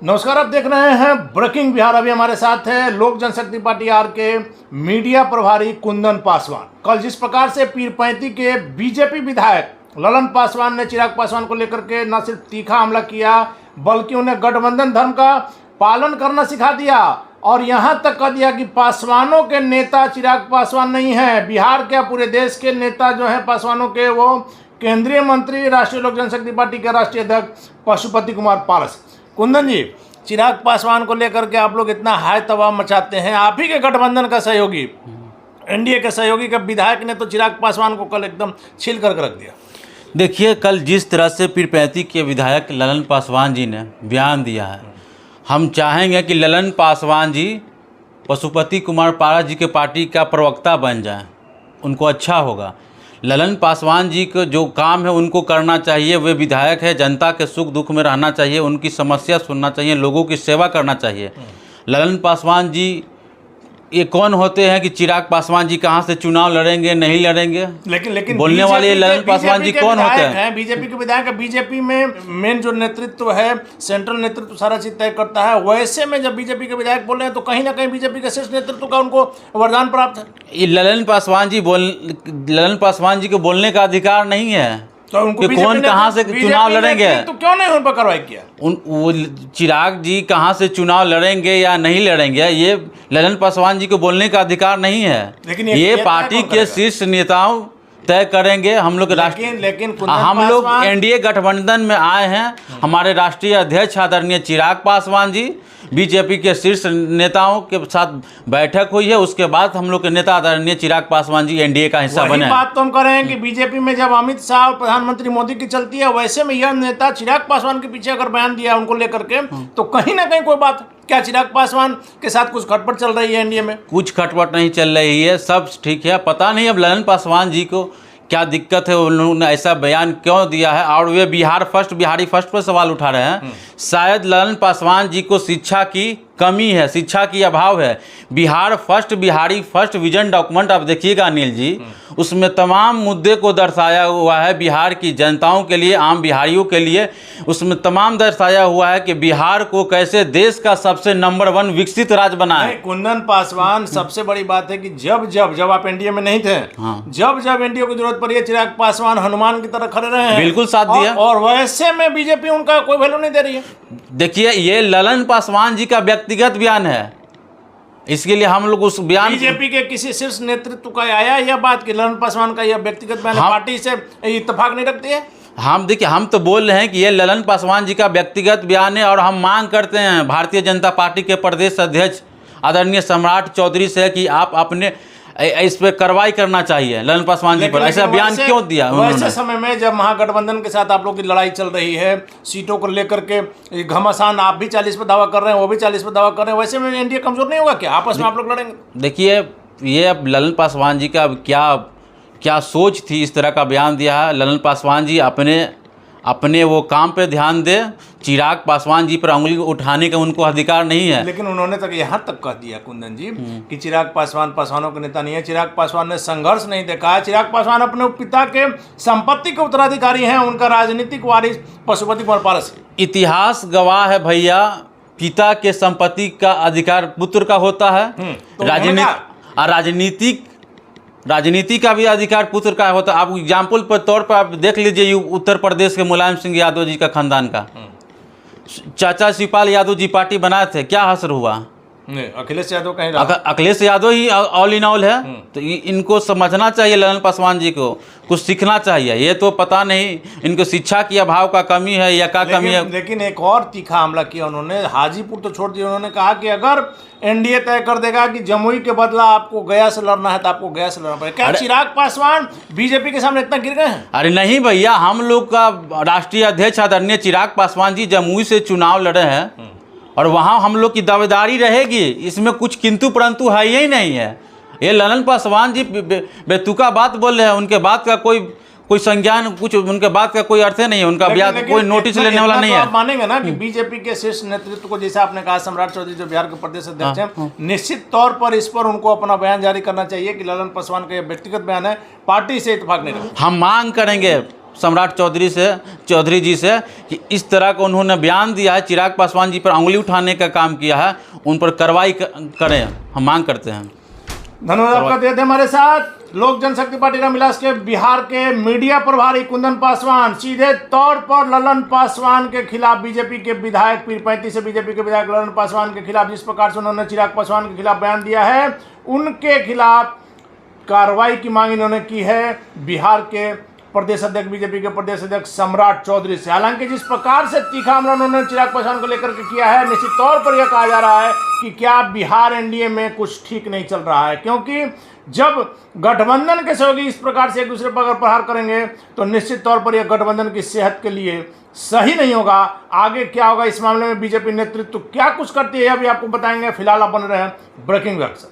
नमस्कार, आप देख रहे हैं ब्रेकिंग बिहार। अभी हमारे साथ है लोक जनशक्ति पार्टी आर के मीडिया प्रभारी कुंदन पासवान। कल जिस प्रकार से पीरपैंती के बीजेपी विधायक ललन पासवान ने चिराग पासवान को लेकर के न सिर्फ तीखा हमला किया बल्कि उन्हें गठबंधन धर्म का पालन करना सिखा दिया और यहाँ तक कह दिया कि पासवानों के नेता चिराग पासवान नहीं है, बिहार के पूरे देश के नेता जो हैं पासवानों के, वो केंद्रीय मंत्री राष्ट्रीय लोक जनशक्ति पार्टी के राष्ट्रीय अध्यक्ष पशुपति कुमार पारस। कुंदन जी, चिराग पासवान को लेकर के आप लोग इतना हाय तबाह मचाते हैं, आप ही के गठबंधन का सहयोगी, एनडीए के सहयोगी के विधायक ने तो चिराग पासवान को कल एकदम छील कर रख दिया। देखिए, कल जिस तरह से पीरपैंती के विधायक ललन पासवान जी ने बयान दिया है, हम चाहेंगे कि ललन पासवान जी पशुपति कुमार पारस जी के पार्टी का प्रवक्ता बन जाएं, उनको अच्छा होगा। ललन पासवान जी को जो काम है उनको करना चाहिए, वे विधायक है, जनता के सुख दुख में रहना चाहिए, उनकी समस्या सुनना चाहिए, लोगों की सेवा करना चाहिए। ललन पासवान जी ये कौन होते हैं कि चिराग पासवान जी कहाँ से चुनाव लड़ेंगे नहीं लड़ेंगे, लेकिन बोलने वाले ललन पासवान जी कौन होते हैं? बीजेपी के विधायक है, बीजेपी में मेन जो नेतृत्व है, सेंट्रल नेतृत्व सारा चीज तय करता है। वैसे में जब बीजेपी के विधायक बोल रहे हैं तो कहीं ना कहीं बीजेपी के शीर्ष नेतृत्व का उनको वरदान प्राप्त है। ये ललन पासवान जी को बोलने का अधिकार नहीं है तो उनको कि कौन कहाँ से चुनाव लड़ेंगे, तो क्यों नहीं उन पर कार्रवाई किया? वो चिराग जी कहाँ से चुनाव लड़ेंगे या नहीं लड़ेंगे, ये ललन पासवान जी को बोलने का अधिकार नहीं है। लेकिन ये पार्टी के शीर्ष नेताओं तय करेंगे। हम लोग लेकिन हम लोग एनडीए गठबंधन में आए हैं। हमारे राष्ट्रीय अध्यक्ष आदरणीय चिराग पासवान जी, बीजेपी के शीर्ष नेताओं के साथ बैठक हुई है, उसके बाद हम लोग के नेता आदरणीय चिराग पासवान जी एनडीए का हिस्सा बने। बात तो हम कर रहे हैं कि बीजेपी में जब अमित शाह और प्रधानमंत्री मोदी की चलती है, वैसे में यह नेता चिराग पासवान के पीछे अगर बयान दिया उनको लेकर के, तो कहीं ना कहीं कोई बात, क्या चिराग पासवान के साथ कुछ खटपट चल रही है एनडीए में? कुछ खटपट नहीं चल रही है, सब ठीक है। पता नहीं अब ललन पासवान जी को क्या दिक्कत है, उन्होंने ऐसा बयान क्यों दिया है, और वे बिहारी फर्स्ट पर सवाल उठा रहे हैं। शायद ललन पासवान जी को शिक्षा की कमी है, शिक्षा की अभाव है। बिहारी फर्स्ट विजन डॉक्यूमेंट आप देखिएगा अनिल जी, उसमें तमाम मुद्दे को दर्शाया हुआ है बिहार की जनताओं के लिए, आम बिहारियों के लिए। उसमें तमाम दर्शाया हुआ है कि बिहार को कैसे देश का सबसे नंबर 1 विकसित राज्य बनाए। कुंदन पासवान, सबसे बड़ी बात है कि जब आप एनडीए में नहीं थे, जब एनडीए को जरूरत पड़ी है, चिराग पासवान हनुमान की तरह खड़े रहे हैं, बिल्कुल साथ दिया। और वैसे में बीजेपी उनका कोई वैल्यू नहीं दे रही है। देखिए, ये ललन पासवान जी का व्यक्तिगत बयान है, इसके लिए हम लोग उस बयान, बीजेपी के किसी शीर्ष नेतृत्व का आया यह बात कि ललन पासवान का यह व्यक्तिगत बयान पार्टी से इत्तेफाक नहीं रखती है। हम तो बोल रहे हैं कि ये ललन पासवान जी का व्यक्तिगत बयान है, और हम मांग करते हैं भारतीय जनता पार्टी के प्रदेश अध्यक्ष आदरणीय सम्राट चौधरी से कि आप अपने इस पर कार्रवाई करना चाहिए ललन पासवान जी पर। ऐसा बयान क्यों दिया उन्होंने? वैसे समय में जब महागठबंधन के साथ आप लोग की लड़ाई चल रही है, सीटों को लेकर के घमासान, आप भी 40 पर दावा कर रहे हैं, वो भी 40 पर दावा कर रहे हैं, वैसे में एनडीए कमजोर नहीं होगा क्या? आपस में आप लोग लड़ेंगे? देखिए, ये अब ललन पासवान जी का क्या सोच थी, इस तरह का बयान दिया है। ललन पासवान जी अपने वो काम पे ध्यान दे, चिराग पासवान जी पर उंगली उठाने का उनको अधिकार नहीं है। लेकिन उन्होंने तक यहाँ तक कह दिया कुंदन जी कि चिराग पासवान पासवानों के नेता नहीं है, चिराग पासवान ने संघर्ष नहीं देखा है, चिराग पासवान अपने पिता के संपत्ति के उत्तराधिकारी हैं, उनका राजनीतिक वारिस पशुपति कुमार पारस है। इतिहास गवाह है भैया, पिता के संपत्ति का अधिकार पुत्र का होता है, राजनीति का भी अधिकार पुत्र का होता है। आप एग्जाम्पल पर तौर पर आप देख लीजिए, उत्तर प्रदेश के मुलायम सिंह यादव जी का खानदान का चाचा शिवपाल यादव जी पार्टी बनाए थे, क्या असर हुआ? अखिलेश यादव कहीं अखिलेश यादव ही ऑल इन ऑल है। तो इनको समझना चाहिए, ललन पासवान जी को कुछ सीखना चाहिए। ये तो पता नहीं इनको शिक्षा की अभाव का कमी है या क्या कमी है। लेकिन एक और तीखा हमला किया उन्होंने, हाजीपुर तो छोड़ दिया, उन्होंने कहा कि अगर एनडीए तय कर देगा कि जमुई के बदला आपको गया से लड़ना है तो आपको गया से लड़ना पड़ेगा। क्या चिराग पासवान बीजेपी के सामने इतना गिर गए हैं? अरे नहीं भैया, हम लोग का राष्ट्रीय अध्यक्ष आदरणीय चिराग पासवान जी जमुई से चुनाव लड़े हैं और वहाँ हम लोग की दावेदारी रहेगी, इसमें कुछ किंतु परंतु है ही नहीं है। ये ललन पासवान जी बेतुका बात बोल रहे हैं, उनके बात का कोई संज्ञान, कुछ उनके बात का कोई अर्थ नहीं है, उनका बयान कोई नोटिस लेने वाला नहीं है। आप मानेंगे ना कि बीजेपी के शीर्ष नेतृत्व को, जैसे आपने कहा सम्राट चौधरी जो बिहार के प्रदेश अध्यक्ष हैं, निश्चित तौर पर इस पर उनको अपना बयान जारी करना चाहिए कि ललन पासवान का ये व्यक्तिगत बयान है, पार्टी से इत्तेफाक नहीं रखा। हम मांग करेंगे सम्राट चौधरी जी से कि इस तरह का उन्होंने बयान दिया है, चिराग पासवान जी पर उंगली उठाने का काम किया है, उन पर कार्रवाई करें, हम मांग करते हैं। धन्यवाद आपका देते हैं। हमारे साथ लोक जनशक्ति पार्टी रामविलास के बिहार के मीडिया प्रभारी कुंदन पासवान सीधे तौर पर ललन पासवान के खिलाफ, बीजेपी के विधायक पीरपैंती से बीजेपी के विधायक ललन पासवान के खिलाफ जिस प्रकार से उन्होंने चिराग पासवान के खिलाफ बयान दिया है, उनके खिलाफ कार्रवाई की मांग इन्होंने की है बिहार के प्रदेश अध्यक्ष, बीजेपी के प्रदेश अध्यक्ष सम्राट चौधरी से। हालांकि जिस प्रकार से तीखा हमला उन्होंने चिराग पासवान को लेकर के किया है, निश्चित तौर पर यह कहा जा रहा है कि क्या बिहार एनडीए में कुछ ठीक नहीं चल रहा है, क्योंकि जब गठबंधन के सहयोगी इस प्रकार से एक दूसरे पर अगर प्रहार करेंगे तो निश्चित तौर पर यह गठबंधन की सेहत के लिए सही नहीं होगा। आगे क्या होगा इस मामले में, बीजेपी नेतृत्व क्या कुछ करती है, अभी आपको बताएंगे। फिलहाल आप बन रहे हैं ब्रेकिंग न्यूज़।